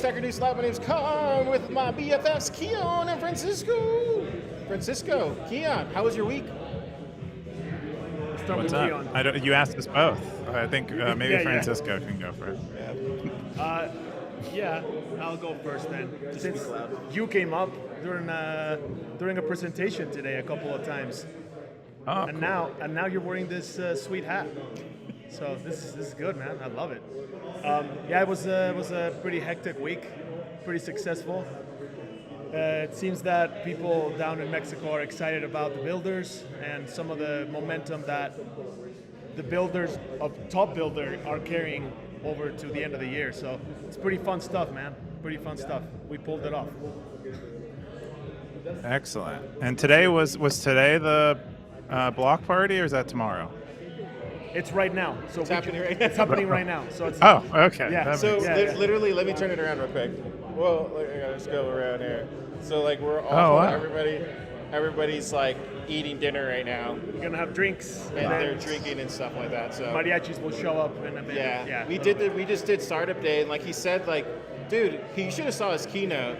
Stacker News Live. My name's Car. I'm with my BFFs, Keyan and Francisco. Francisco, Keyan, how was your week? What's up? You asked us both. I think maybe Francisco can go first. Yeah, I'll go first then. Since you came up during a presentation today a couple of times, and cool. now you're wearing this sweet hat. So this is good, man. I love it. It was a pretty hectic week, pretty successful. It seems that people down in Mexico are excited about the builders and some of the momentum that the builders of Top Builder are carrying over to the end of the year. So it's pretty fun stuff, man. Pretty fun stuff. We pulled it off. Excellent. And today was today the block party, or is that tomorrow? It's right now. So it's happening right now. It's happening right now. So it's okay. Yeah. So literally, let me turn it around real quick. Well, let's go around here. So like we're all everybody's like eating dinner right now. We're gonna have drinks and they're drinking and stuff like that. So mariachis will show up in a minute. Yeah. We just did startup day, and like he said, like, dude, you should have saw his keynote.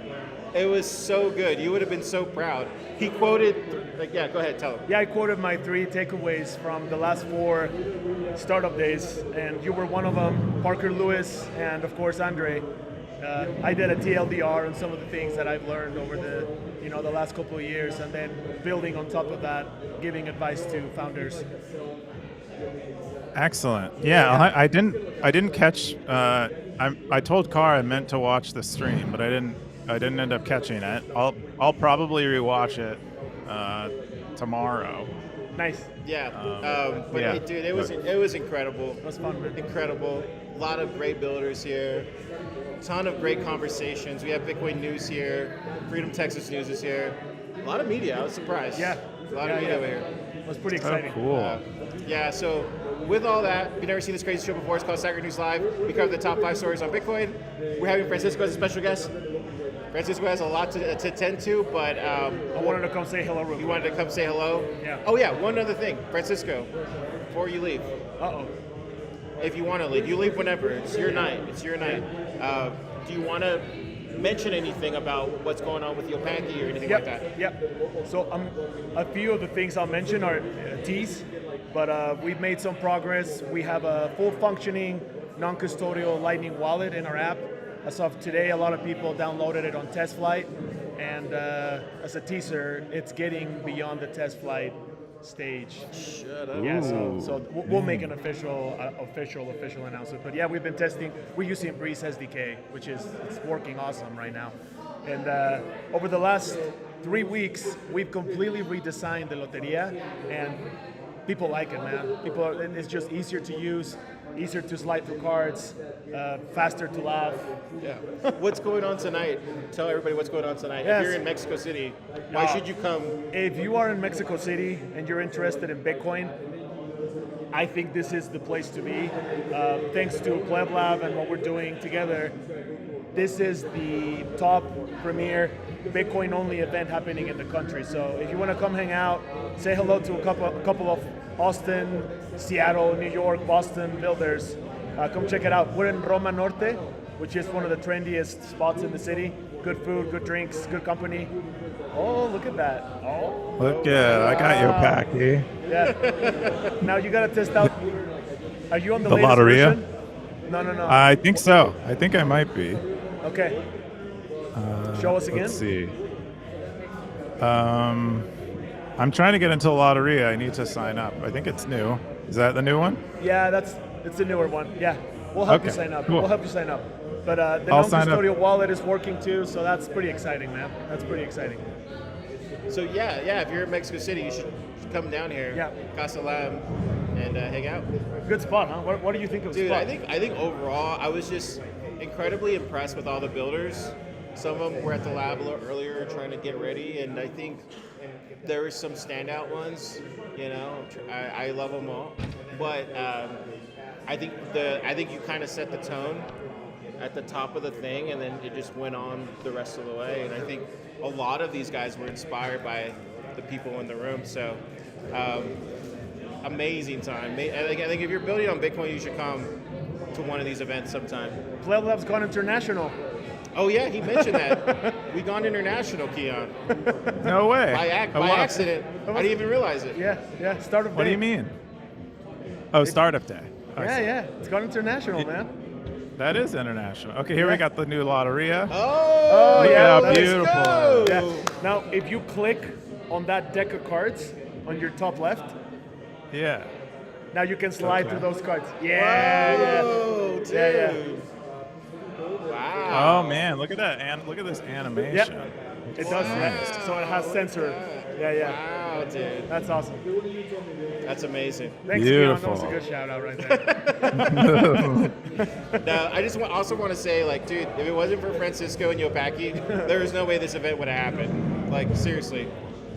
It was so good. You would have been so proud. He quoted, go ahead, tell him. Yeah, I quoted my 3 takeaways from the last 4 startup days, and you were one of them. Parker Lewis, and of course Andre. I did a TLDR on some of the things that I've learned over the last couple of years, and then building on top of that, giving advice to founders. Excellent. Yeah. I didn't catch. I told Car I meant to watch the stream, but I didn't end up catching it. I'll probably rewatch it tomorrow. Nice. Yeah. Dude, it was incredible. It was fun, man. Incredible. A lot of great builders here. Ton of great conversations. We have Bitcoin news here. Freedom Texas News is here. A lot of media. I was surprised. Yeah. A lot of media over here. It was pretty exciting. Cool. So with all that, if you've never seen this crazy show before, it's called Stacker News Live. We cover the top 5 stories on Bitcoin. We're having Francisco as a special guest. Francisco has a lot to tend to, but I wanted to come say hello. You wanted to come say hello? Yeah. Oh yeah, one other thing. Francisco, before you leave. Uh-oh. If you want to leave, you leave whenever. It's your night. Do you want to mention anything about what's going on with Yopanki or anything like that? Yep. So a few of the things I'll mention are teas, but we've made some progress. We have a full functioning non-custodial Lightning wallet in our app. As of today, a lot of people downloaded it on test flight, and as a teaser, it's getting beyond the test flight stage. Shut up. Yeah, so we'll make an official announcement. But yeah, we've been testing. We're using Breeze SDK, which it's working awesome right now. And over the last 3 weeks, we've completely redesigned the Loteria, and people like it, man. It's just easier to use, easier to slide through cards, faster to laugh. Yeah. What's going on tonight? Tell everybody what's going on tonight. Yes. If you're in Mexico City, why should you come? If you are in Mexico City and you're interested in Bitcoin, I think this is the place to be. Thanks to Pleb Lab and what we're doing together, this is the top premier Bitcoin-only event happening in the country. So if you want to come hang out, say hello to a couple of Austin, Seattle, New York, Boston builders, come check it out. We're in Roma Norte, which is one of the trendiest spots in the city. Good food, good drinks, good company. Oh, look at that. Oh. Look, I got your packy. Yeah. Now you got to test out. Are you on the latest Loteria? version? No. I think so. I think I might be. Okay. Show us again. Let's see. I'm trying to get into Loteria. I need to sign up. I think it's new. Is that the new one? Yeah, it's a newer one. Yeah, we'll help you sign up. Cool. We'll help you sign up. But the non-custodial wallet is working too, so that's pretty exciting, man. That's pretty exciting. So yeah, if you're in Mexico City, you should come down here, Casa Lab, and hang out. Good spot, huh? What do you think of the spot? Dude, I think overall, I was just incredibly impressed with all the builders. Some of them were at the lab a little earlier trying to get ready, and I think there were some standout ones. I love them all, but I think you kind of set the tone at the top of the thing, and then it just went on the rest of the way. And I think a lot of these guys were inspired by the people in the room. So amazing time. I think if you're building on Bitcoin, you should come to one of these events sometime. Pleb Lab's gone international. Oh yeah, he mentioned that. We gone international, Keyan. No way. By accident. I didn't even realize it. Yeah. Startup day. What do you mean? Oh, Startup Day. Yeah. It's gone international, man. That is international. Okay, here we got the new Lotteria. Oh, Look yeah, at how let's beautiful go. it Yeah. Now, if you click on that deck of cards on your top left, Yeah. now you can slide Okay. through those cards. Yeah. Whoa, dude. Yeah. Wow. Oh man, look at that! And look at this animation. It does that. So it has sensor. Yeah. Wow, dude. That's awesome. That's amazing. Thanks, Keyan. That Beautiful. was a good shout out right there. Now, I just also want to say, like, dude, if it wasn't for Francisco and Yopaki, there is no way this event would have happened. Like, seriously.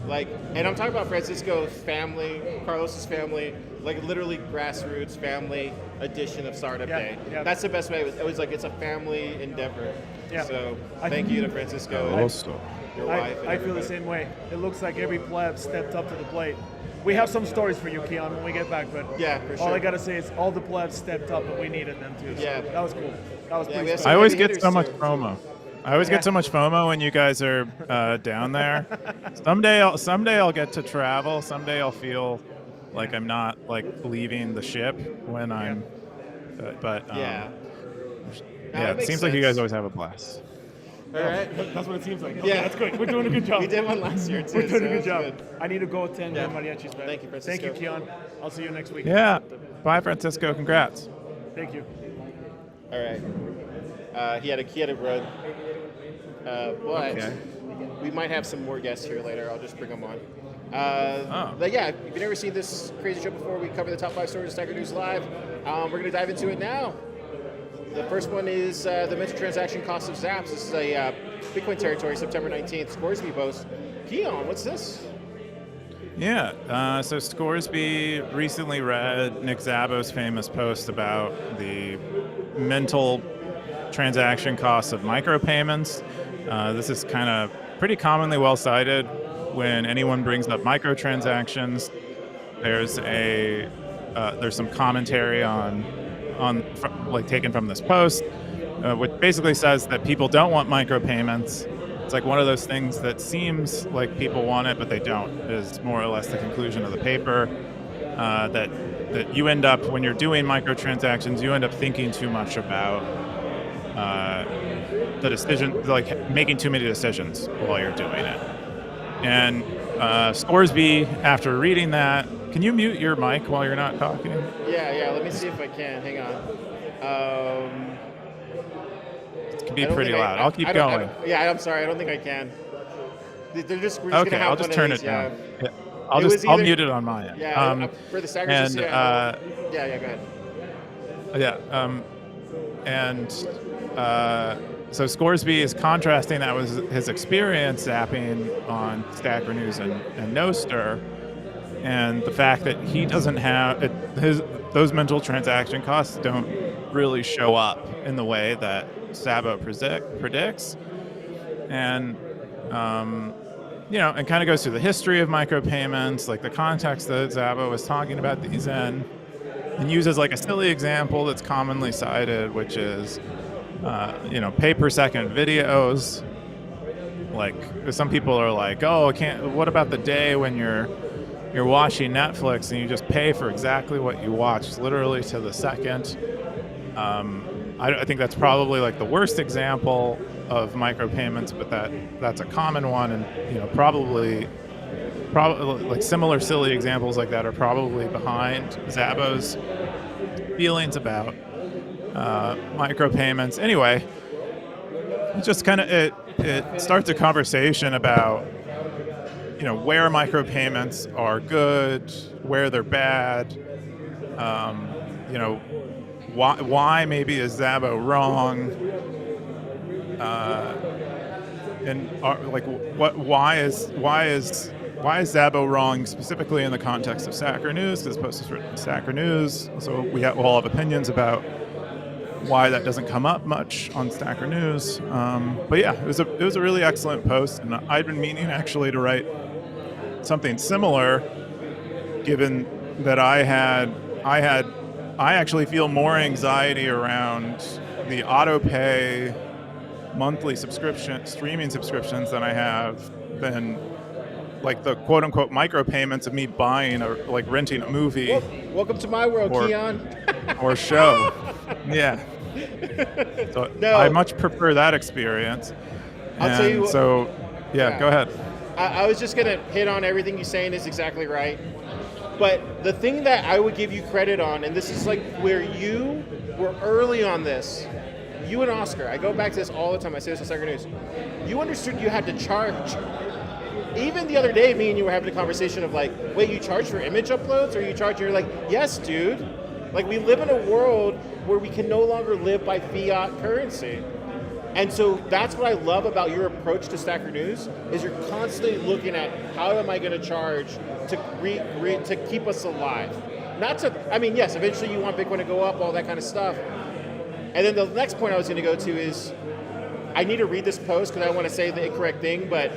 Like, and I'm talking about Francisco's family, Carlos's family, like literally grassroots family edition of Startup Day. Yeah. That's the best way. It was like it's a family endeavor. Yeah. So I- thank you to Francisco and Also, your wife. and I feel the everybody. same way. It looks like every pleb stepped up to the plate. We have some stories for you, Keyan, when we get back, but Yeah, for all I sure. gotta say is all the plebs stepped up, but we needed them too. So Yeah. that was cool. That was Yeah, pretty we have special. I always heavy get so hitters, much too. FOMO. I always Yeah. get so much FOMO when you guys are down there. Someday I'll get to travel. Someday I'll feel like I'm not like leaving the ship when I'm. But Yeah. yeah, it makes seems like you sense. guys always have a blast. All right. That's what it seems like. Okay, Yeah. that's good. We're doing a good job. We did one last year too. We're doing so a good it's job. I need to go attend Yeah. mariachis, man. Thank you, Thank you, Francisco. Keyan. I'll see you next week. Yeah. Bye, Francisco. Congrats. Thank you. All right. He had a run. But Okay. we might have some more guests here later. I'll just bring them on. Oh. But yeah, if you've never seen this crazy show before, we cover the top 5 stories of Stacker News Live. We're going to dive into it now. The first one is the mental transaction cost of Zaps. This is a Bitcoin territory, September 19th, Scoresby post. Keyan, what's this? Yeah. So Scoresby recently read Nick Szabo's famous post about the mental transaction costs of micropayments. This is kind of pretty commonly well cited when anyone brings up microtransactions. There's some commentary like taken from this post, which basically says that people don't want micropayments. It's like one of those things that seems like people want it, but they don't, is more or less the conclusion of the paper. That you end up, when you're doing microtransactions, you end up thinking too much about the decision, like making too many decisions while you're doing it. And Scoresby, after reading that, can you mute your mic while you're not talking? Yeah. Let me see if I can. Hang on. It can be I don't pretty think loud. I I'll keep I don't- going. I'm sorry. I don't think I can. We're just Okay, gonna have I'll just one turn of it these, down. yeah. Yeah, It was I'll either- mute it on my end. Yeah, for the stackers. and yeah, go ahead. So Scoresby is contrasting that with his experience zapping on Stacker News and Nostr, and the fact that he doesn't have those mental transaction costs don't really show up in the way that Szabo predicts, and and kind of goes through the history of micropayments, like the context that Szabo was talking about these in, and uses like a silly example that's commonly cited, which is pay per second videos. Like some people are like, oh, what about the day when you're watching Netflix and you just pay for exactly what you watch, literally to the second. I think that's probably like the worst example of micropayments, but that's a common one, and probably like similar silly examples like that are probably behind Szabo's feelings about micropayments. Anyway, it just kind of it starts a conversation about where micropayments are good, where they're bad, why maybe is Szabo wrong, why is Szabo wrong specifically in the context of Stacker News, because post is written in Stacker News, so we'll all have opinions about why that doesn't come up much on Stacker News. But yeah, it was a really excellent post, and I'd been meaning actually to write something similar, given that I actually feel more anxiety around the auto pay monthly streaming subscriptions than I have than like the quote unquote micropayments of me buying or like renting a movie. Welcome to my world, Keyan. Or show. Yeah. So No. I much prefer that experience. I'll tell you what, so yeah. Go ahead. I was just gonna hit on everything you're saying is exactly right. But the thing that I would give you credit on, and this is like where you were early on this, you and Oscar, I go back to this all the time, I say this on Soccer News, you understood you had to charge. Even the other day, me and you were having a conversation of like, wait, you charge for image uploads? Or you charge, you're like, yes, dude. Like, we live in a world where we can no longer live by fiat currency. And so that's what I love about your approach to Stacker News, is you're constantly looking at how am I going to charge to keep us alive. Not to, I mean, yes, eventually you want Bitcoin to go up, all that kind of stuff. And then the next point I was going to go to is, I need to read this post because I want to say the incorrect thing, but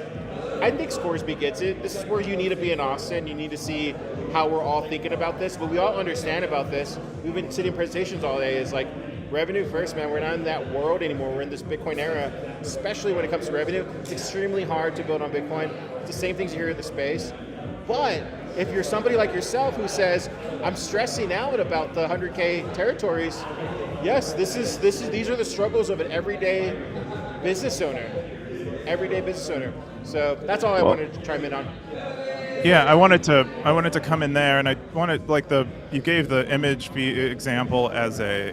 I think Scoresby gets it. This is where you need to be in Austin. You need to see how we're all thinking about this, but we all understand about this. We've been sitting in presentations all day. It's like, revenue first, man. We're not in that world anymore. We're in this Bitcoin era, especially when it comes to revenue. It's extremely hard to build on Bitcoin. It's the same things you hear in the space. But if you're somebody like yourself who says, I'm stressing out about the 100K territories, yes, these are the struggles of an everyday business owner. So that's all I wanted to chime in on. Yeah, I wanted to come in there, and I wanted you gave the image fee example as a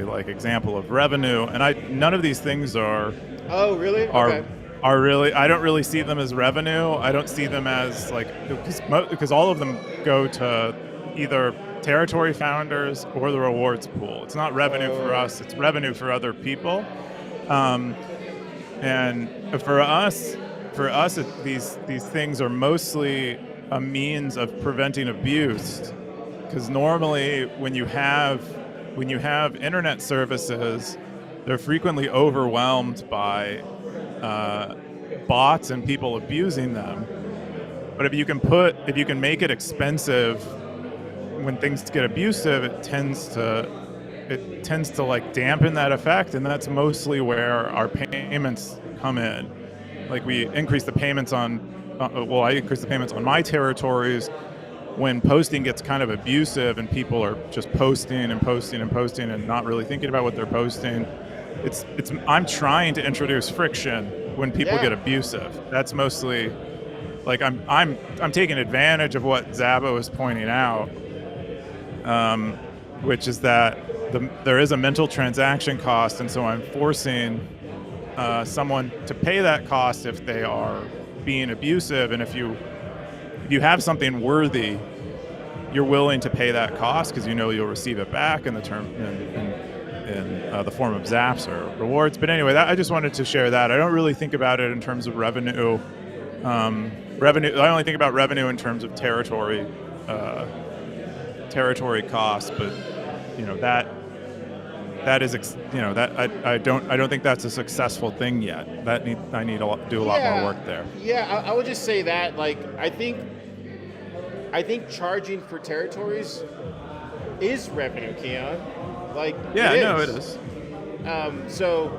like example of revenue, and none of these things are. Oh, really? Okay. Are really, I don't really see them as revenue. I don't see them as like, because all of them go to either territory founders or the rewards pool. It's not revenue for us, it's revenue for other people. And for us, these things are mostly a means of preventing abuse. Because normally when you have internet services, they're frequently overwhelmed by bots and people abusing them. But if you can make it expensive when things get abusive, it tends to like dampen that effect, and that's mostly where our payments come in. Like we increase the payments I increase the payments on my territories when posting gets kind of abusive and people are just posting and not really thinking about what they're posting. I'm trying to introduce friction when people get abusive. That's mostly like I'm taking advantage of what Zabo is pointing out, which is that there is a mental transaction cost, and so I'm forcing someone to pay that cost if they are being abusive. And if you have something worthy, you're willing to pay that cost because you know you'll receive it back in the term in the form of Zaps or rewards. But anyway, I just wanted to share that. I don't really think about it in terms of revenue. I only think about revenue in terms of territory costs. But that is I don't think that's a successful thing yet. I need to do a lot more work there. Yeah, I would just say that I think charging for territories is revenue, Keyan. It is. So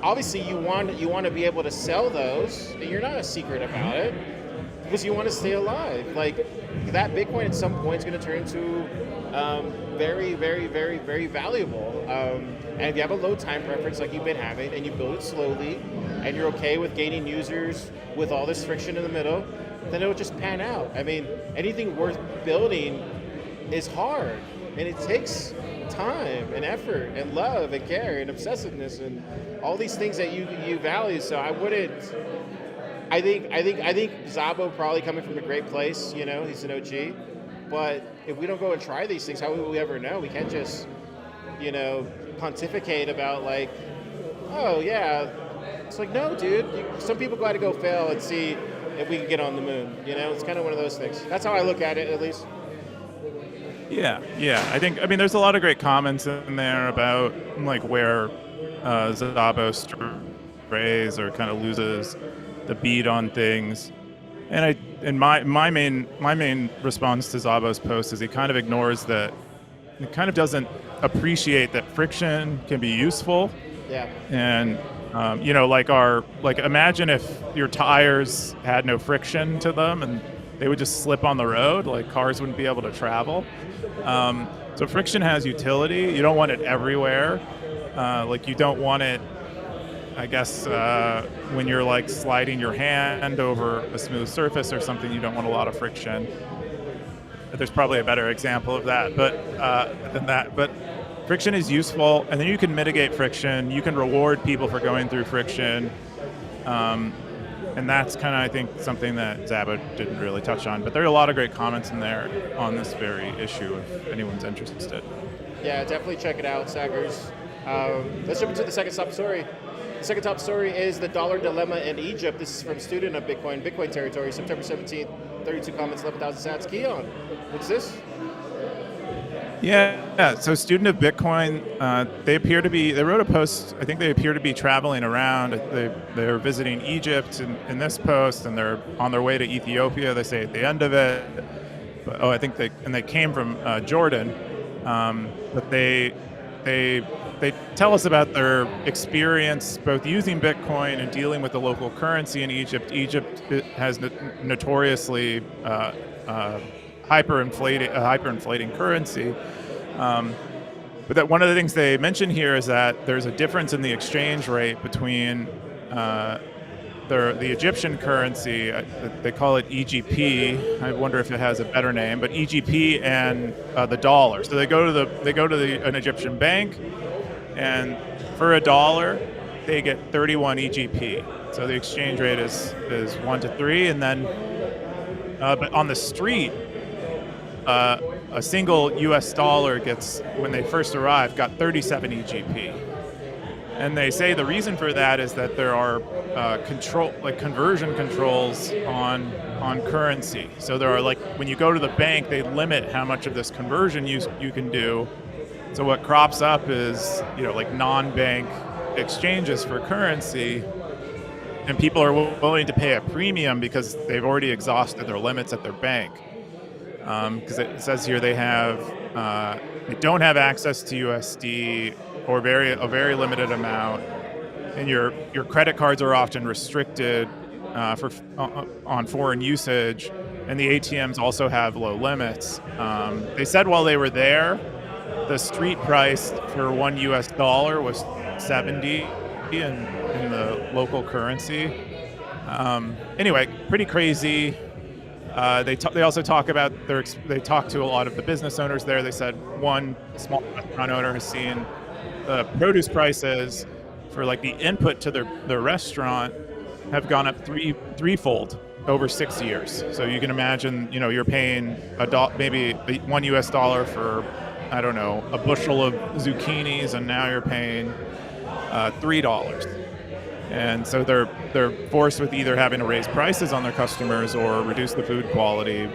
obviously you want to be able to sell those, and you're not a secret about it because you want to stay alive. Like that Bitcoin at some point is going to turn into very, very, very, very valuable. And if you have a low time preference like you've been having, and you build it slowly, and you're okay with gaining users with all this friction in the middle, then it'll just pan out. I mean, anything worth building is hard, and it takes time and effort and love and care and obsessiveness and all these things that you value. So I think Zabo probably coming from a great place. He's an OG. But if we don't go and try these things, how will we ever know? We can't just, pontificate about oh yeah. It's like, no, dude. Some people got to go fail and see if we can get on the moon. It's kind of one of those things. That's how I look at it, at least. Yeah. I mean, there's a lot of great comments in there about where Zabo strays or kind of loses the beat on things. And my main response to Zabo's post is he kind of ignores that. He kind of doesn't appreciate that friction can be useful. Yeah. And Imagine if your tires had no friction to them and they would just slip on the road, like cars wouldn't be able to travel. So friction has utility. You don't want it everywhere. You don't want it, I guess, when you're like sliding your hand over a smooth surface or something, you don't want a lot of friction. There's probably a better example of that, than that. But friction is useful, and then you can mitigate friction. You can reward people for going through friction. And that's kind of, I think, something that Zabo didn't really touch on. But there are a lot of great comments in there on this very issue if anyone's interested. Yeah, definitely check it out, Sackers. Let's jump into the second top story. The second top story is the dollar dilemma in Egypt. This is from Student of Bitcoin Territory, September 17th, 32 comments, 11,000 sats. Keyan, what's this? Yeah. So Student of Bitcoin, they wrote a post, I think they appear to be traveling around. They're visiting Egypt in this post, and they're on their way to Ethiopia, they say at the end of it. But, I think they came from Jordan. But they tell us about their experience both using Bitcoin and dealing with the local currency in Egypt. Egypt has notoriously hyperinflating currency. But that one of the things they mention here is that there's a difference in the exchange rate between the Egyptian currency. They call it EGP. I wonder if it has a better name, but EGP and the dollar. So they go to an Egyptian bank, and for $1, they get 31 EGP. So the exchange rate is 1 to 3, and then but on the street, a single U.S. dollar gets, when they first arrive, got 37 EGP. And they say the reason for that is that there are conversion controls on currency. So there are, when you go to the bank, they limit how much of this conversion you can do. So what crops up is, non-bank exchanges for currency, and people are willing to pay a premium because they've already exhausted their limits at their bank. Because it says here they don't have access to USD or a very limited amount, and your credit cards are often restricted on foreign usage, and the ATMs also have low limits. They said while they were there, the street price for $1 US was 70 in the local currency. Anyway, pretty crazy. They also talk about they talk to a lot of the business owners there. They said one small restaurant owner has seen the produce prices for the input to their restaurant have gone up threefold over 6 years. So you can imagine, you're paying maybe $1 US for, I don't know, a bushel of zucchinis, and now you're paying $3. And so they're forced with either having to raise prices on their customers or reduce the food quality,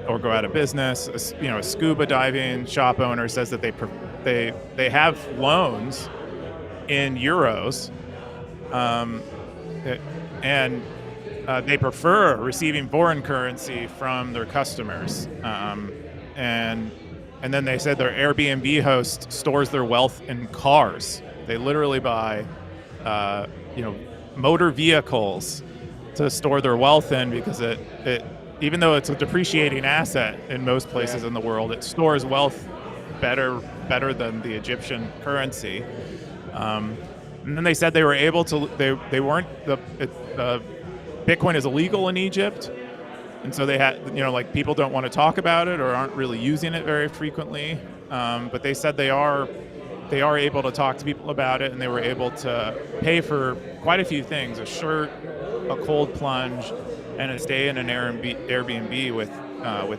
or go out of business. A scuba diving shop owner says that they have loans in euros, and they prefer receiving foreign currency from their customers. And then they said their Airbnb host stores their wealth in cars. They literally buy, motor vehicles to store their wealth in, because it even though it's a depreciating asset in most places in the world, it stores wealth better than the Egyptian currency. And then they said they were able to. They weren't Bitcoin is illegal in Egypt, and so they had people don't want to talk about it or aren't really using it very frequently. But they said they are able to talk to people about it, and they were able to pay for quite a few things: a shirt, a cold plunge, and a stay in an Airbnb with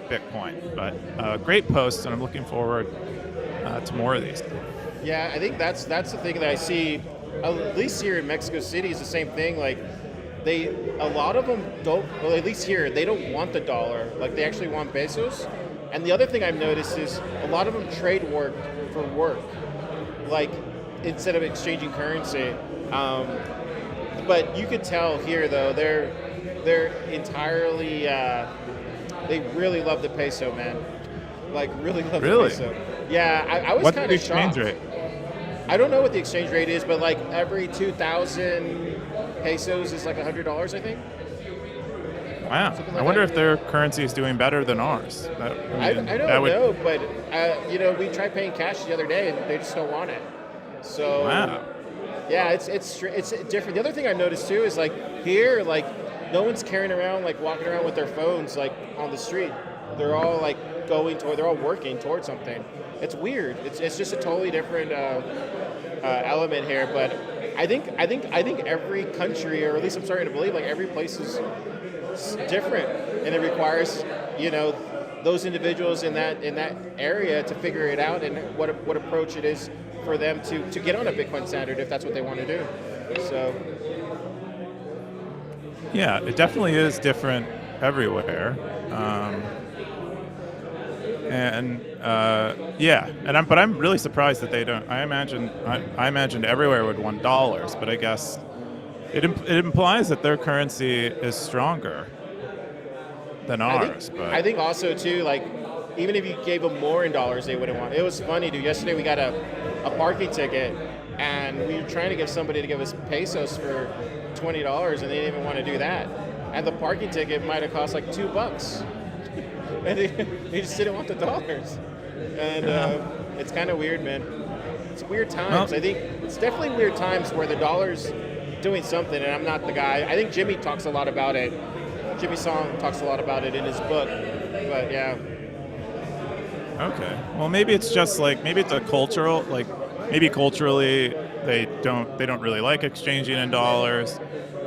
Bitcoin. But great posts, and I'm looking forward to more of these. Yeah, I think that's the thing that I see, at least here in Mexico City, is the same thing. A lot of them don't, well, at least here, they don't want the dollar. They actually want pesos. And the other thing I've noticed is a lot of them trade work for work, instead of exchanging currency. But you could tell here, though, they're entirely, they really love the peso, man. Really love the peso. Yeah, I was kind of shocked. What's the exchange rate? I don't know what the exchange rate is, but like every 2,000 pesos is like $100, I think. Wow. Something I like wonder that. if their currency is doing better than ours. I that don't would, know, but we tried paying cash the other day, and they just don't want it. So Wow. yeah, it's different. The other thing I noticed too is like here, like no one's carrying around, like walking around with their phones like on the street. They're all like they're all working towards something. It's weird. It's just a totally different element here. But I think every country, or at least I'm starting to believe, like every place is different, and it requires those individuals in that area to figure it out and what approach it is for them to get on a Bitcoin standard if that's what they want to do. So Yeah, it definitely is different everywhere. But I'm really surprised that they don't. I imagined everywhere would want dollars, but I guess it implies that their currency is stronger than ours. I think also too, like even if you gave them more in dollars, they wouldn't want it. It was funny, dude. Yesterday we got a parking ticket, and we were trying to get somebody to give us pesos for $20, and they didn't even want to do that. And the parking ticket might have cost like $2. And they just didn't want the dollars. And it's kind of weird, man. It's weird times. Well, I think it's definitely weird times where the dollar's doing something, and I'm not the guy. I think Jimmy talks a lot about it. Jimmy Song talks a lot about it in his book. But yeah. Okay. Well, maybe it's just maybe it's a cultural, maybe culturally they don't really like exchanging in dollars.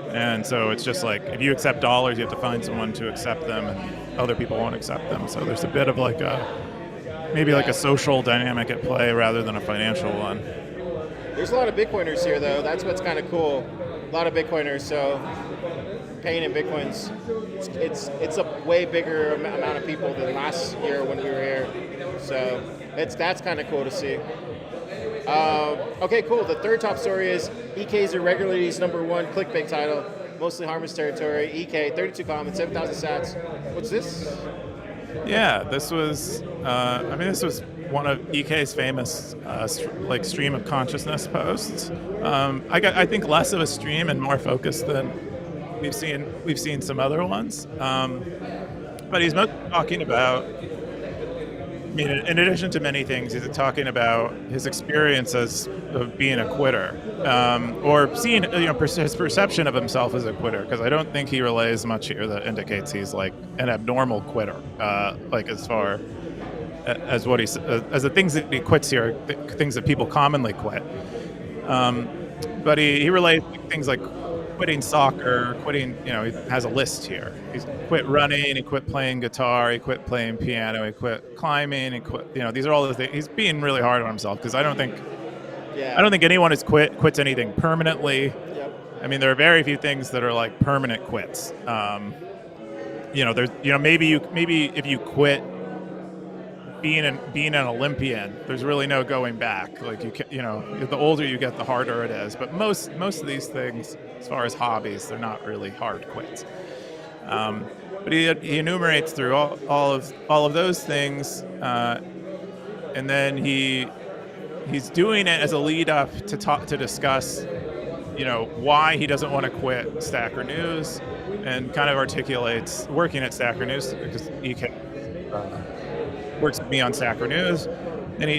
And so it's just like if you accept dollars, you have to find someone to accept them, and other people won't accept them. So there's a bit of like a social dynamic at play rather than a financial one. There's a lot of Bitcoiners here, though. That's what's kind of cool. A lot of Bitcoiners, so paying in Bitcoins, it's a way bigger amount of people than last year when we were here. So that's kind of cool to see. Okay, cool. The third top story is EK's Irregularities #1 clickbait title, mostly harmless territory. EK, 32 comments, 7,000 sats. What's this? Yeah, this was one of EK's famous stream of consciousness posts. I think less of a stream and more focused than we've seen some other ones. But he's mostly talking about. I mean, in addition to many things, he's talking about his experience of being a quitter, or seeing his perception of himself as a quitter. Because I don't think he relays much here that indicates he's like an abnormal quitter. As far as what as the things that he quits here, things that people commonly quit. But he relates things like quitting soccer, quitting, he has a list here. He's quit running, he quit playing guitar, he quit playing piano, he quit climbing, he quit, these are all the things. He's being really hard on himself because I don't think anyone has quits anything permanently. Yep. I mean, there are very few things that are like permanent quits. Maybe if you quit being an Olympian, there's really no going back. Like the older you get, the harder it is. But most of these things, as far as hobbies, they're not really hard quits. But he enumerates through all of those things, and then he's doing it as a lead up to discuss, why he doesn't want to quit Stacker News, and kind of articulates working at Stacker News because EK works with me on Stacker News, and he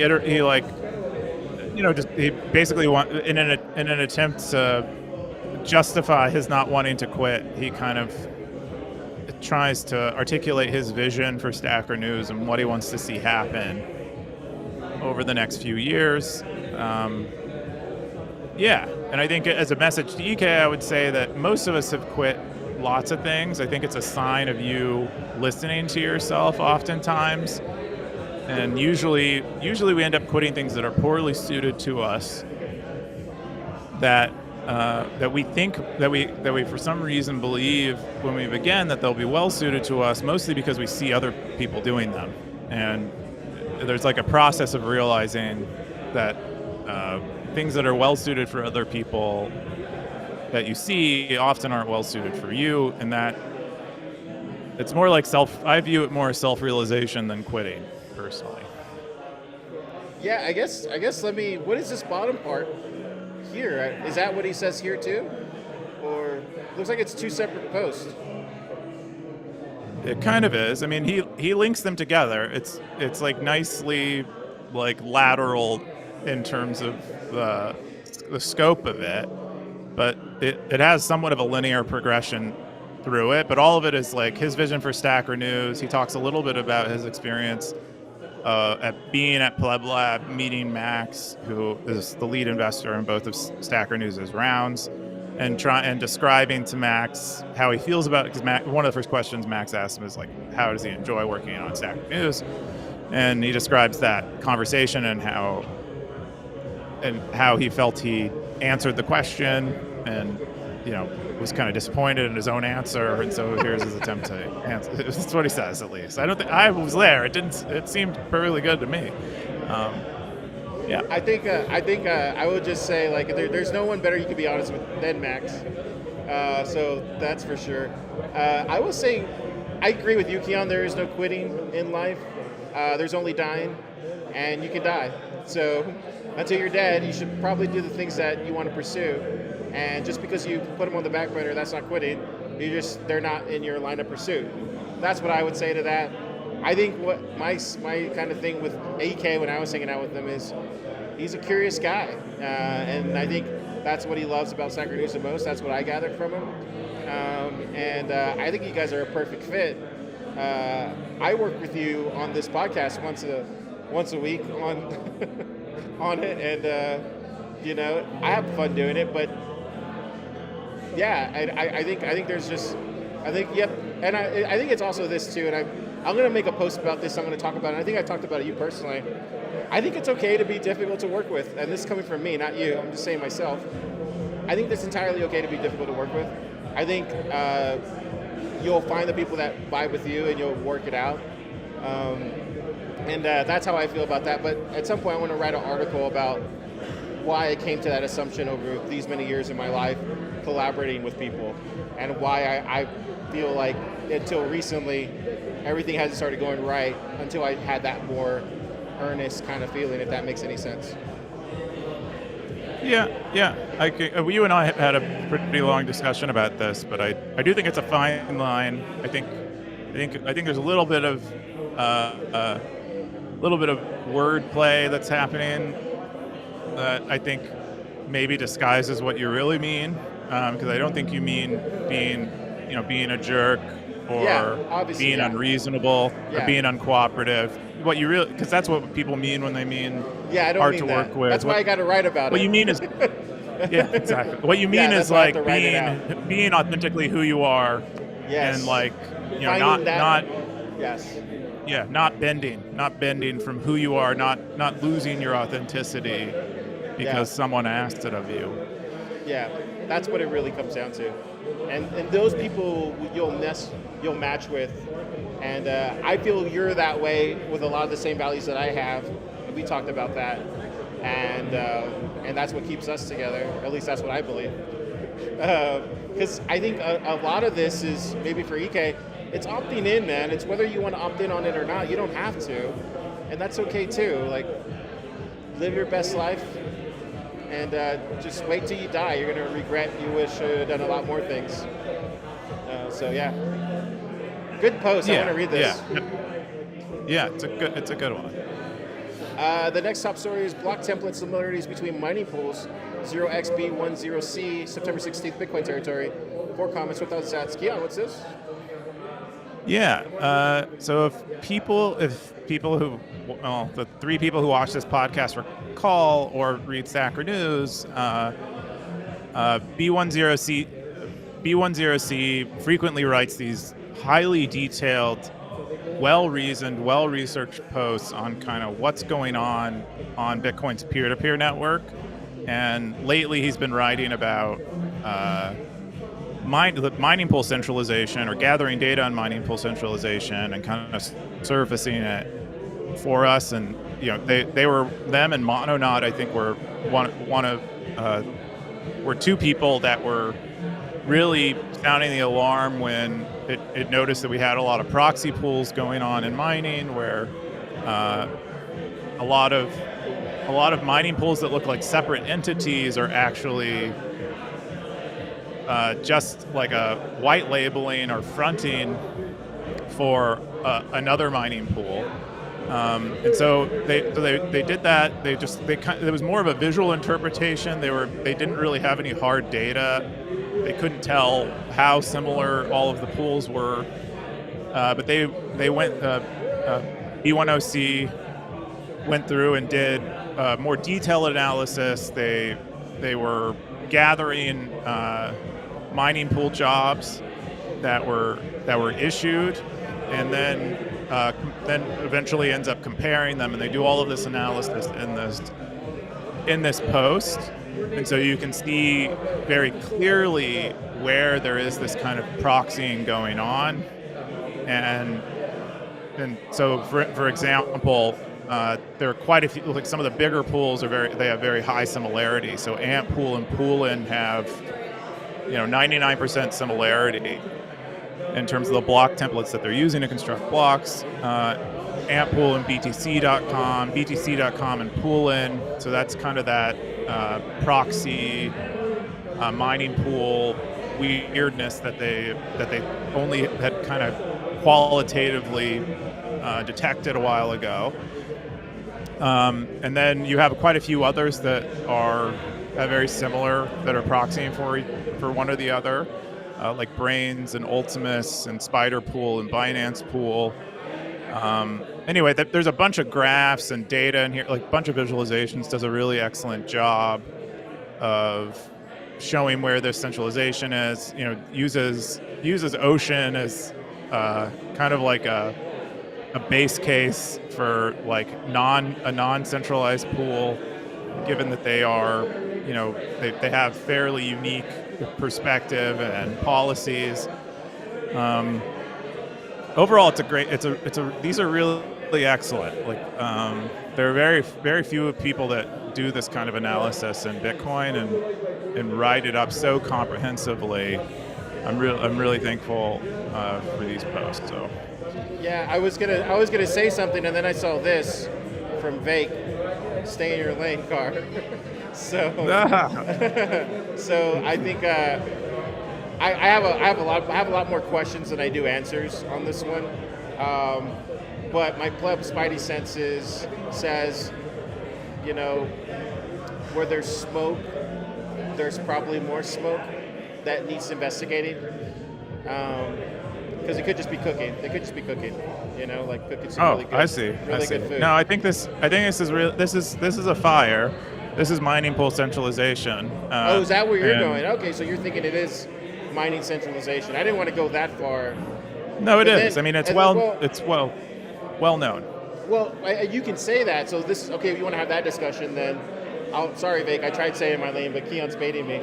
basically in an attempt to justify his not wanting to quit, he kind of tries to articulate his vision for Stacker News and what he wants to see happen over the next few years. And I think as a message to EK, I would say that most of us have quit lots of things. I think it's a sign of you listening to yourself oftentimes. And usually we end up quitting things that are poorly suited to us, that we think that we for some reason believe when we begin that they'll be well suited to us, mostly because we see other people doing them. And there's like a process of realizing that things that are well suited for other people that you see often aren't well suited for you, and that it's more like I view it more as self-realization than quitting, personally. Yeah, I guess what is this bottom part here? Is that what he says here too? Or looks like it's two separate posts. It kind of is. I mean, he links them together. It's like nicely like lateral in terms of the scope of it, but it has somewhat of a linear progression through it. But all of it is like his vision for Stacker News. He talks a little bit about his experience at being at Pleb Lab, meeting Max, who is the lead investor in both of Stacker News' rounds, and describing to Max how he feels about it. Because one of the first questions Max asked him is like, how does he enjoy working on Stacker News? And he describes that conversation and how he felt he answered the question, and was kind of disappointed in his own answer, and so here's his attempt to answer. That's what he says, at least. I don't think I was there. It seemed perfectly good to me. Yeah. I think I would just say like there's no one better you could be honest with than Max. So that's for sure. I will say I agree with you, Keyan. There is no quitting in life. There's only dying, and you can die. So until you're dead, you should probably do the things that you want to pursue. And just because you put them on the back burner, that's not quitting. They're not in your line of pursuit. That's what I would say to that. I think what my kind of thing with AK when I was hanging out with him is he's a curious guy, and I think that's what he loves about Stacker News the most. That's what I gathered from him, and I think you guys are a perfect fit. I work with you on this podcast once a week on it, and I have fun doing it, but. Yeah, I think there's just, yep, and I think it's also this too, and I'm going to make a post about this. I'm going to talk about it. I think I talked about it you personally. I think it's okay to be difficult to work with, and this is coming from me, not you. I'm just saying myself. I think it's entirely okay to be difficult to work with. I think you'll find the people that vibe with you, and you'll work it out. And that's how I feel about that. But at some point, I want to write an article about why I came to that assumption over these many years in my life, collaborating with people, and why I feel like until recently, everything hasn't started going right until I had that more earnest kind of feeling, if that makes any sense. Yeah. You and I have had a pretty long discussion about this, but I do think it's a fine line. I think there's a little bit of wordplay that's happening that I think maybe disguises what you really mean, because I don't think you mean being a jerk or being unreasonable or being uncooperative. What you really, because that's what people mean when they mean hard to work with. That's why I got to write about it. What you mean is, yeah, exactly. What you mean is like being authentically who you are, and like not bending from who you are, not losing your authenticity because someone asked it of you. Yeah, that's what it really comes down to. And those people you'll match with. And I feel you're that way with a lot of the same values that I have. We talked about that. And that's what keeps us together. At least that's what I believe. Because I think a lot of this is, maybe for EK, it's opting in, man. It's whether you want to opt in on it or not. You don't have to. And that's okay too. Like, live your best life. And just wait till you die. You're going to regret you wish you had done a lot more things. So yeah. Good post. I want to read this. Yeah, it's a good one. The next top story is block template similarities between mining pools. 0xB10C, September 16th, Bitcoin territory. 4 comments without stats. Keyan, what's this? Yeah. So if people who, the 3 people who watch this podcast recall or read Stacker News, B10C frequently writes these highly detailed, well-reasoned, well-researched posts on kind of what's going on Bitcoin's peer-to-peer network. And lately he's been writing about the mining pool centralization, or gathering data on mining pool centralization and kind of surfacing it for us. And them and Mononaut, I think, were were 2 people that were really sounding the alarm when it noticed that we had a lot of proxy pools going on in mining, where a lot of a lot of mining pools that look like separate entities are actually just like a white labeling or fronting for another mining pool. And so they did that. It was more of a visual interpretation. They didn't really have any hard data. They couldn't tell how similar all of the pools were. But they went B10C went through and did more detailed analysis. They were gathering mining pool jobs that were issued, and then eventually ends up comparing them, and they do all of this analysis in this post. And so you can see very clearly where there is this kind of proxying going on. And so for example, there are quite a few, like some of the bigger pools they have very high similarity. So Ant Pool and Poolin have 99% similarity in terms of the block templates that they're using to construct blocks. Antpool and BTC.com and Poolin. So that's kind of that proxy mining pool weirdness that they only had kind of qualitatively detected a while ago. And then you have quite a few others that are very similar, that are proxying for one or the other, like Brains and Ultimus and Spider Pool and Binance Pool. Anyway, there's a bunch of graphs and data in here, like a bunch of visualizations. Does a really excellent job of showing where this centralization is. Uses Ocean as kind of like a base case for like a non-centralized pool, given that they are, they have fairly unique perspective and policies. Overall, these are really excellent. Like, there are very, very few people that do this kind of analysis in Bitcoin and write it up so comprehensively. I'm really thankful for these posts. So. Yeah, I was gonna say something, and then I saw this from Vake, "Stay in your lane, Car." So, so I think I have a lot more questions than I do answers on this one. But my pleb Spidey senses says, where there's smoke, there's probably more smoke that needs investigating. Because it could just be cooking. They could just be cooking, like cooking some really good. I see. Good food. No, I think this is real. This is a fire. This is mining pool centralization. Is that where you're going? Okay, so you're thinking it is mining centralization. I didn't want to go that far. No, it is. I mean, it's well known. Well, you can say that. So this, okay, if you want to have that discussion, then sorry, Vake, I tried saying my name, but Keyan's baiting me.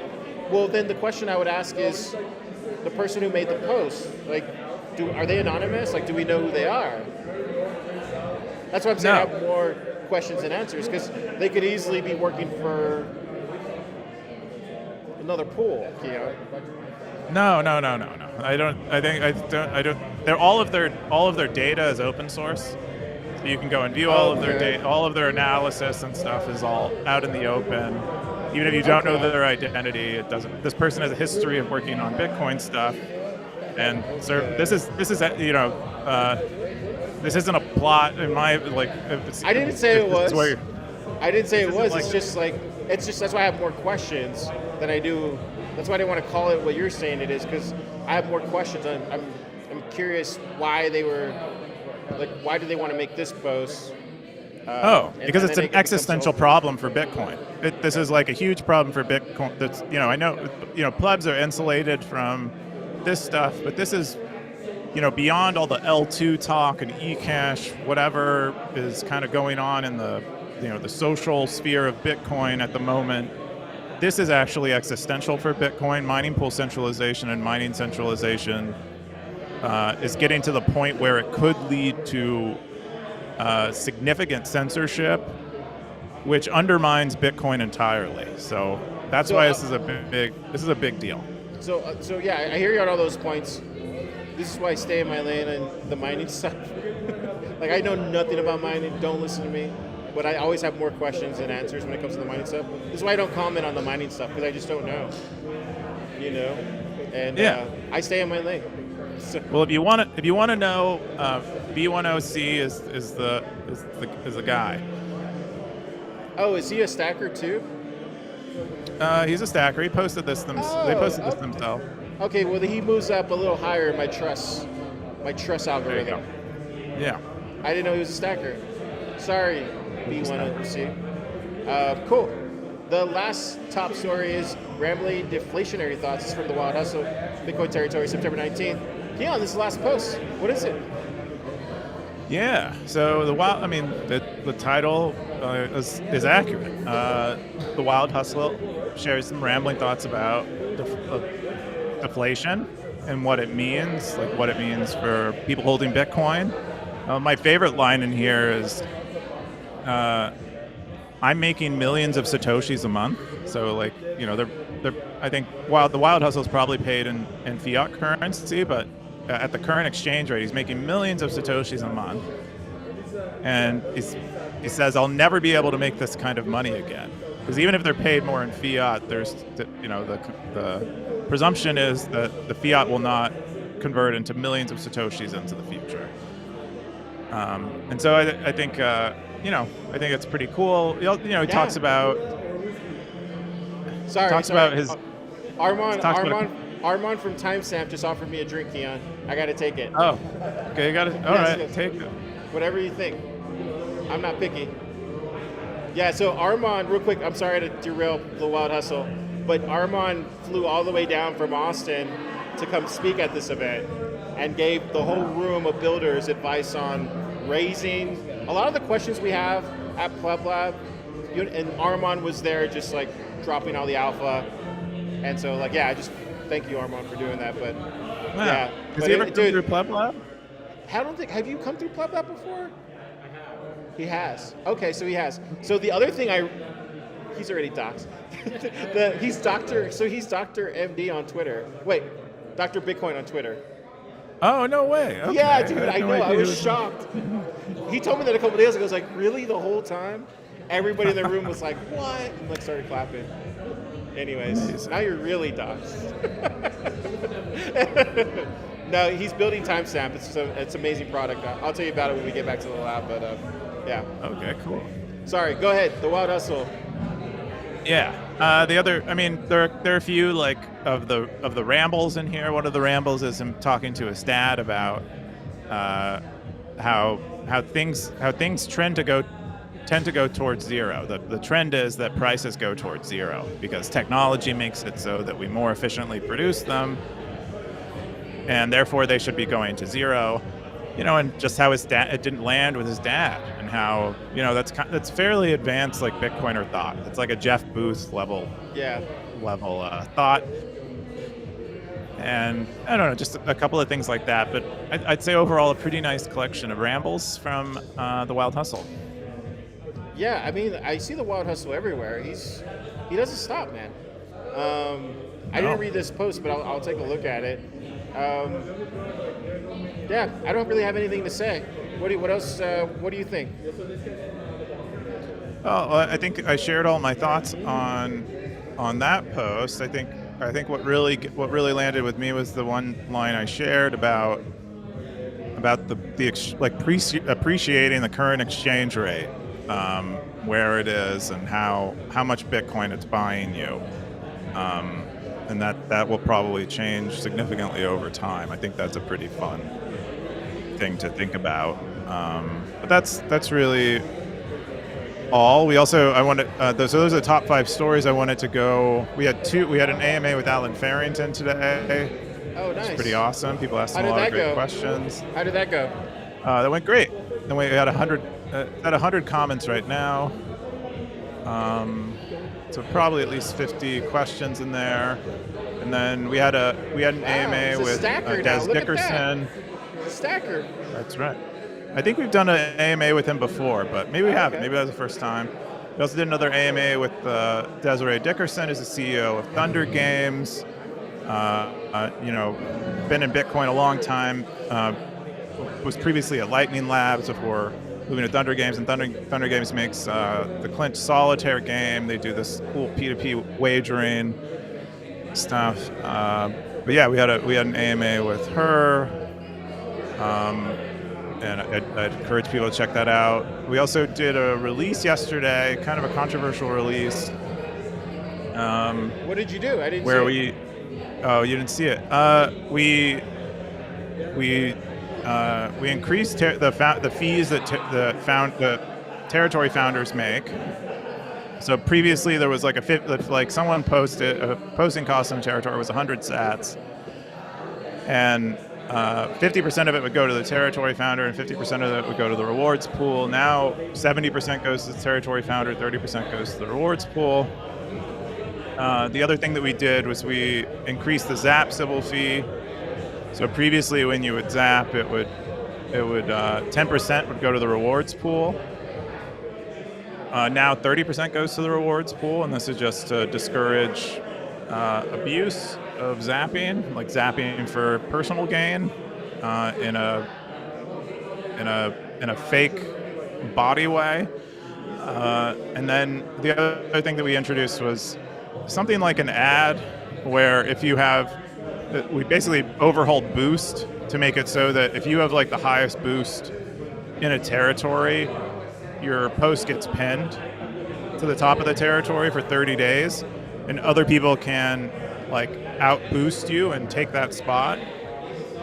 Well, then the question I would ask is, the person who made the post, like, are they anonymous? Like, do we know who they are? That's why I'm saying I have more questions than answers, because they could easily be working for another pool, Keyan. No. I don't. They're all of their data is open source. So you can go and view all of their data, all of their analysis and stuff is all out in the open. Even if you don't know their identity, it doesn't. This person has a history of working on Bitcoin stuff, and so this isn't a plot in my like. I didn't say it was. I didn't say it was. It's just that's why I have more questions than I do. That's why I didn't want to call it what you're saying it is, because I have more questions. I'm curious why they were like, why do they want to make this post? Because it's an existential problem for Bitcoin. This is like a huge problem for Bitcoin. That's I know plebs are insulated from this stuff, but this is beyond all the L2 talk and eCash, whatever is kind of going on in the the social sphere of Bitcoin at the moment. This is actually existential for Bitcoin. Mining pool centralization and mining centralization is getting to the point where it could lead to significant censorship, which undermines Bitcoin entirely. So that's why this is a big deal. So yeah, I hear you on all those points. This is why I stay in my lane and the mining stuff. Like, I know nothing about mining. Don't listen to me. but I always have more questions than answers when it comes to the mining stuff. This is why I don't comment on the mining stuff, because I just don't know. You know, and I stay in my lane. So. Well, if you want to know, B1OC is the guy. Oh, is he a stacker too? He's a stacker. He posted this They posted this themselves. Okay, well he moves up a little higher in my trust algorithm. Yeah. I didn't know he was a stacker. Sorry, B1OC. Cool. The last top story is rambling deflationary thoughts. It's from the Wild Hustle, Bitcoin Territory, September 19th. Keyan, this is the last post. What is it? Yeah. So the title is accurate. The Wild Hustle shares some rambling thoughts about deflation and what it means, for people holding Bitcoin. My favorite line in here is, I'm making millions of Satoshis a month. So I think the Wild Hustle is probably paid in fiat currency, but at the current exchange rate, he's making millions of Satoshis a month. And he says, I'll never be able to make this kind of money again. Because even if they're paid more in fiat, the presumption is that the fiat will not convert into millions of Satoshis into the future. And so I think it's pretty cool. He talks about. Sorry. About his. Armand from Timestamp just offered me a drink, Keyan. I got to take it. Oh, okay, you got it. All right, take it. Whatever you think. I'm not picky. Yeah, so Armand, real quick, I'm sorry to derail the Wild Hustle, but Armand flew all the way down from Austin to come speak at this event and gave the whole room of builders advice on raising a lot of the questions we have at Pleb Lab. And Armand was there just like dropping all the alpha. And so I just thank you, Armand, for doing that. But yeah. Has he ever come through Pleb Lab? Have you come through Pleb Lab before? He has. Okay, so he has. So the other thing he's already doxed. He's Dr. MD on Twitter. Wait, Dr. Bitcoin on Twitter. Oh, no way. Okay. Yeah, dude, I know. I was shocked. He told me that a couple days ago. I was like, really, the whole time? Everybody in the room was like, what? And started clapping. Anyways, now you're really doxed. No, he's building Timestamp. It's an amazing product. I'll tell you about it when we get back to the lab, but yeah. Okay, cool. Sorry, go ahead. The Wild Hustle. Yeah. There are a few of the rambles in here. One of the rambles is him talking to his dad about how things tend to go towards zero. The trend is that prices go towards zero because technology makes it so that we more efficiently produce them, and therefore they should be going to zero. And just how it didn't land with his dad, and how that's fairly advanced Bitcoiner thought. It's like a Jeff Booth level thought. And I don't know, just a couple of things like that. But I'd say overall a pretty nice collection of rambles from the Wild Hustle. Yeah, I mean, I see the Wild Hustle everywhere. He doesn't stop, man. I didn't read this post, but I'll take a look at it. Yeah, I don't really have anything to say. What else? What do you think? Well, I think I shared all my thoughts on that post. I think what really landed with me was the one line I shared about appreciating the current exchange rate, where it is, and how much Bitcoin it's buying you. And that will probably change significantly over time. I think that's a pretty fun thing to think about. But that's really all. We also so those are the top 5 stories I wanted to go. We had an AMA with Alan Farrington today. Oh, nice. It's pretty awesome. People asked a lot of great questions. How did that go? That went great. Then we had 100 comments right now. So probably at least 50 questions in there. And then we had an AMA with Des Dickerson. Stacker. That's right. I think we've done an AMA with him before, but maybe we haven't. Maybe that was the first time. We also did another AMA with Desiree Dickerson, who's the CEO of Thunder Games. Been in Bitcoin a long time. Was previously at Lightning Labs before moving to Thunder Games, and Thunder Games makes the Clinch Solitaire game. They do this cool P2P wagering stuff. But yeah, we had an AMA with her, and I'd encourage people to check that out. We also did a release yesterday, kind of a controversial release. What did you do? I didn't. Where see it. Oh, you didn't see it. We increased the fees that the territory founders make. So previously there was like someone posted a posting cost in territory was 100 sats, and 50% of it would go to the territory founder and 50% of it would go to the rewards pool. Now 70% goes to the territory founder, 30% goes to the rewards pool. The other thing that we did was we increased the Zap sybil fee. So previously, when you would Zap, it would 10% would go to the rewards pool. Now 30% goes to the rewards pool, and this is just to discourage abuse of zapping, like zapping for personal gain, in a fake body way. And then the other thing that we introduced was something like an ad, where if you have, we basically overhauled boost to make it so that if you have like the highest boost in a territory, your post gets pinned to the top of the territory for 30 days, and other people can like out boost you and take that spot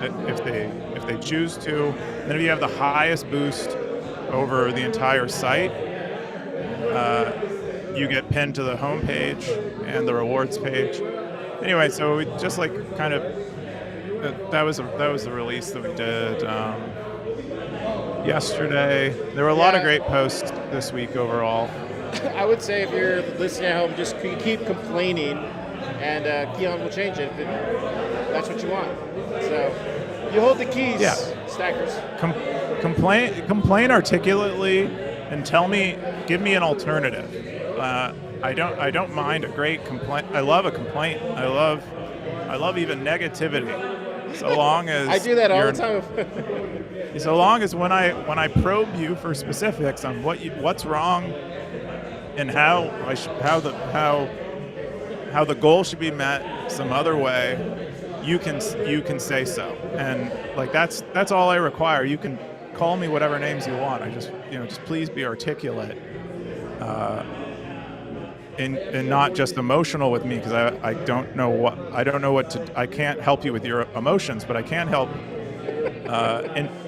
if they choose to. And then if you have the highest boost over the entire site, you get pinned to the home page and the rewards page. Anyway, so we just like kind of that was the release that we did yesterday. There were a lot of great posts this week overall. I would say if you're listening at home, just keep complaining, and Keyan will change it if that's what you want. So you hold the keys, Yeah. stackers. Complain articulately and give me an alternative. I don't mind a great complaint. I love a complaint. I love even negativity. So long as I do that all the time. So long as when I probe you for specifics on what's wrong and how the goal should be met some other way, you can say so. And like that's all I require. You can call me whatever names you want. I just please be articulate. And not just emotional with me, because I can't help you with your emotions, but I can help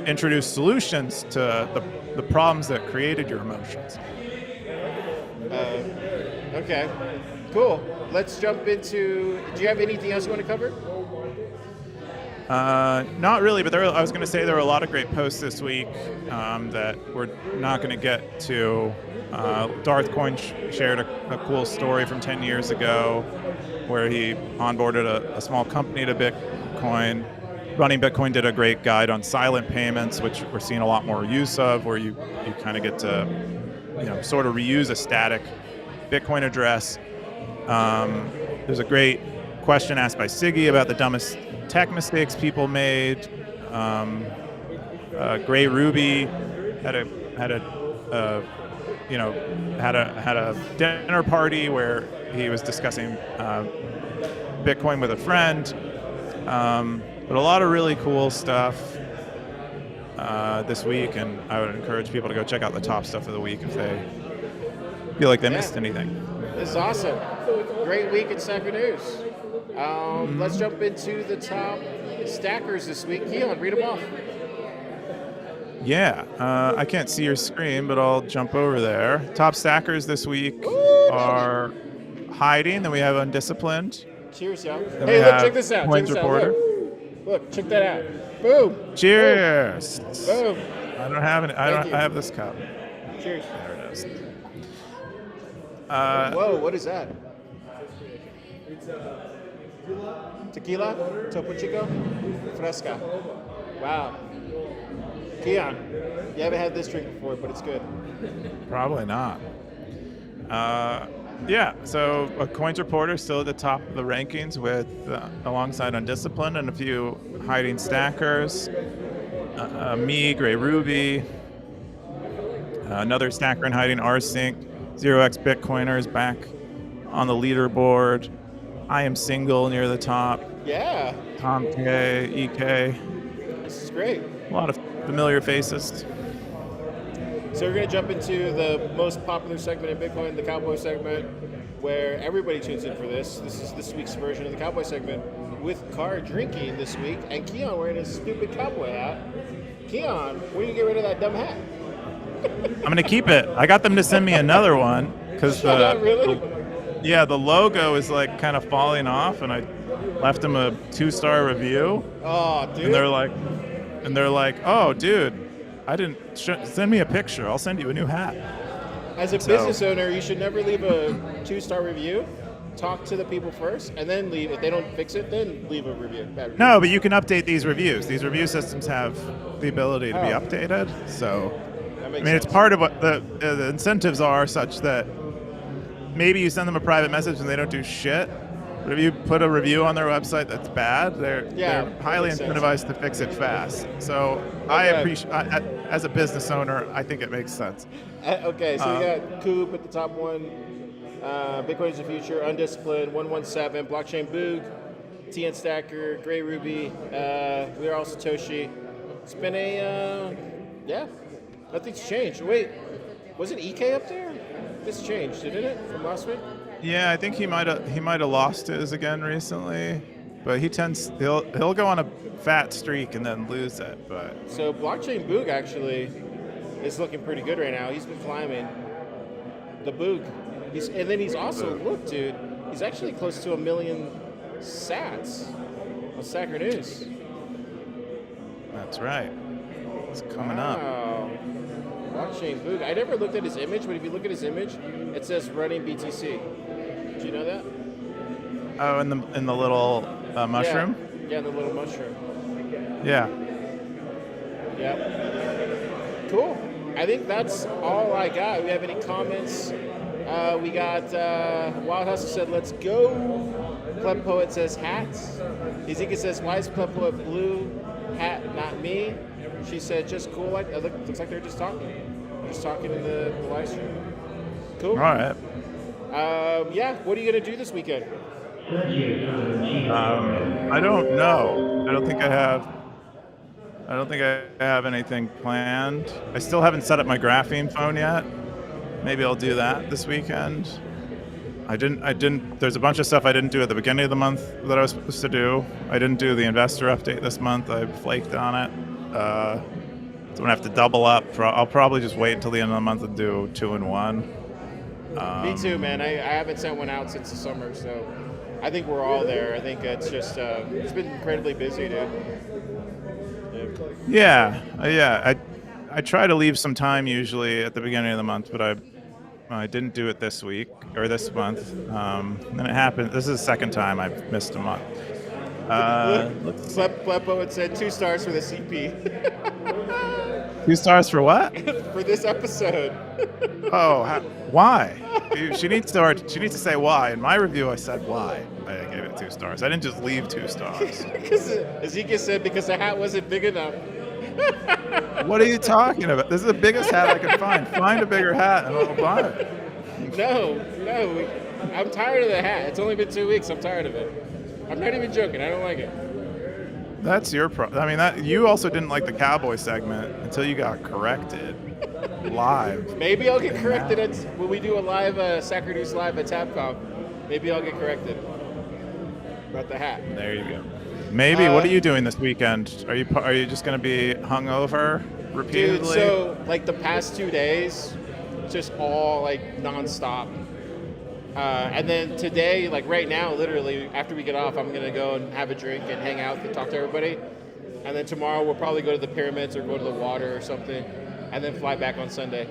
introduce solutions to the problems that created your emotions. Okay, cool. Let's jump into. Do you have anything else you want to cover? Not really, but I was going to say there were a lot of great posts this week that we're not going to get to. Darth Coin shared a cool story from 10 years ago where he onboarded a small company to Bitcoin. Running Bitcoin did a great guide on silent payments, which we're seeing a lot more use of, where you kind of get to sort of reuse a static Bitcoin address. There's a great question asked by Siggy about the dumbest tech mistakes people made. Gray Ruby had a dinner party where he was discussing Bitcoin with a friend. But a lot of really cool stuff this week, and I would encourage people to go check out the top stuff of the week if they feel like they missed anything. This is awesome. Great week in Stacker News. Let's jump into the top stackers this week. Keyan, read them off. Yeah, I can't see your screen, but I'll jump over there. Top stackers this week are Hiding, then we have Undisciplined. Cheers, y'all. Then Hey, we look, have check this out. Coins Check this out. Reporter. Look, check that out. Boom. Cheers. Boom. I don't have any. I have this cup. Cheers. There it is. Whoa, what is that? Tequila? Topo Chico? Fresca. Wow. Keyan, you haven't had this drink before, but it's good. Probably not. Yeah, so a Coins Reporter still at the top of the rankings with alongside Undisciplined and a few hiding stackers. Me, Gray Ruby, Another stacker in hiding, rsync, 0x Bitcoiner is back on the leaderboard. I am single near the top. Yeah. Tom K, EK. This is great. A lot of familiar faces. So we're going to jump into the most popular segment in Bitcoin, the Cowboy segment, where everybody tunes in for this. This is this week's version of the Cowboy segment with Car drinking this week, and Keyan wearing a stupid cowboy hat. Keyan, when do you get rid of that dumb hat? I'm going to keep it. I got them to send me another one because Really? the logo is like kind of falling off, and I left them a 2-star review. Oh, dude. And they're like, oh, dude, I didn't send me a picture. I'll send you a new hat. As a business owner, you should never leave a 2-star review. Talk to the people first, and then leave. If they don't fix it, then leave a review. Bad review. No, but you can update these reviews. These review systems have the ability to be updated. So, That makes it's sense. part of what the incentives are, such that maybe you send them a private message and they don't do shit. But if you put a review on their website that's bad, they're highly makes sense. incentivized to fix it fast. So I appreciate, as a business owner, I think it makes sense. Okay, so we got Coop at the top one. Bitcoin is the future, Undisciplined, 117, Blockchain Boog, TN Stacker, Gray Ruby, We Are All Satoshi. It's been nothing's changed. Wait, wasn't EK up there? This changed, didn't it, from last week? Yeah, I think he might have lost his again recently, but he'll go on a fat streak and then lose it. But So Blockchain Boog actually is looking pretty good right now. He's been climbing. The Boog. And then he's also, look, dude, he's actually close to 1 million sats on Stacker News. that's right. It's coming up. Wow. Blockchain Boog. I never looked at his image, but if you look at his image, it says running BTC. Do you know that? Oh, in the little mushroom. Yeah, the little mushroom. Yeah. Yep. Cool. I think that's all I got. We have any comments? We got Wild Hustle said, "Let's go." Pleb Poet says hats. Ezekiel says, "Why is Pleb Poet blue hat, not me?" She said, "Just cool." Looks like they're just talking in the live stream. Cool. All right. What are you gonna do this weekend? I don't know. I don't think I have anything planned. I still haven't set up my graphene phone yet. Maybe I'll do that this weekend. I didn't. There's a bunch of stuff I didn't do at the beginning of the month that I was supposed to do. I didn't do the investor update this month. I flaked on it. So I'm gonna have to double up. I'll probably just wait until the end of the month and do 2-in-1. Me too, man. I haven't sent one out since the summer, so I think we're all there. I think it's just it's been incredibly busy, dude. Yeah. I try to leave some time usually at the beginning of the month, but I didn't do it this week or this month. And it happened. This is the second time I've missed a month. Pleb Poet said 2 stars for the CP 2 stars for what? for this episode. Oh, why? She needs to say why. In my review, I said why. I gave it 2 stars. I didn't just leave 2 stars. Because Ezekiel said because the hat wasn't big enough. What are you talking about? This is the biggest hat I could find. Find a bigger hat and I'll buy it. No. I'm tired of the hat. It's only been 2 weeks. I'm tired of it. I'm not even joking. I don't like it. That's your problem. I mean, you also didn't like the cowboy segment until you got corrected live. Maybe I'll get corrected when we do a live Stacker News live at TapCon. Maybe I'll get corrected about the hat. There you go. Maybe. What are you doing this weekend? Are you just going to be hungover repeatedly? Dude, so like the past 2 days, just all like nonstop. And then today, like right now, literally after we get off, I'm gonna go and have a drink and hang out and talk to everybody. And then tomorrow we'll probably go to the pyramids or go to the water or something, and then fly back on Sunday.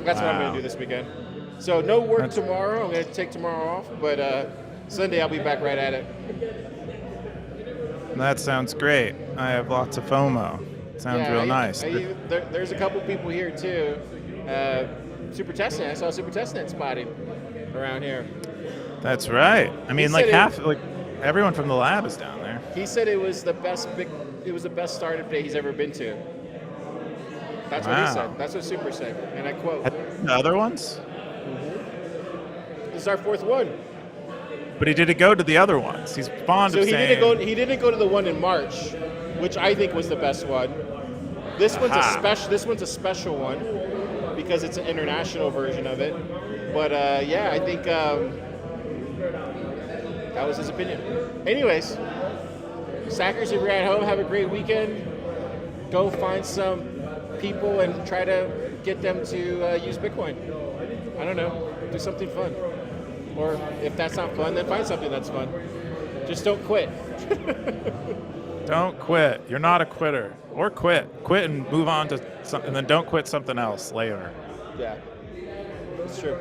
That's what I'm gonna do this weekend. So no work tomorrow. I'm gonna take tomorrow off, but Sunday I'll be back right at it. That sounds great. I have lots of FOMO. Sounds real nice. There's a couple people here too. Super Testnet. I saw Super Testnet spotting around here. That's right. I mean, like everyone from the lab is down there. He said it was the best startup day he's ever been to. That's what he Wow. said. That's what Super said. And I quote, The other ones? this is our fourth one. But he didn't go to the other ones. He's fond So of he saying. didn't go to the one in March, which I think was the best one. This one's Aha. this one's a special one because it's an international version of it. But yeah, I think that was his opinion. Anyways, Sackers, if you're at home, have a great weekend. Go find some people and try to get them to use Bitcoin. I don't know, do something fun. Or if that's not fun, then find something that's fun. Just don't quit. Don't quit. You're not a quitter. Or quit. Quit and move on to something, and then don't quit something else later. Yeah, it's true.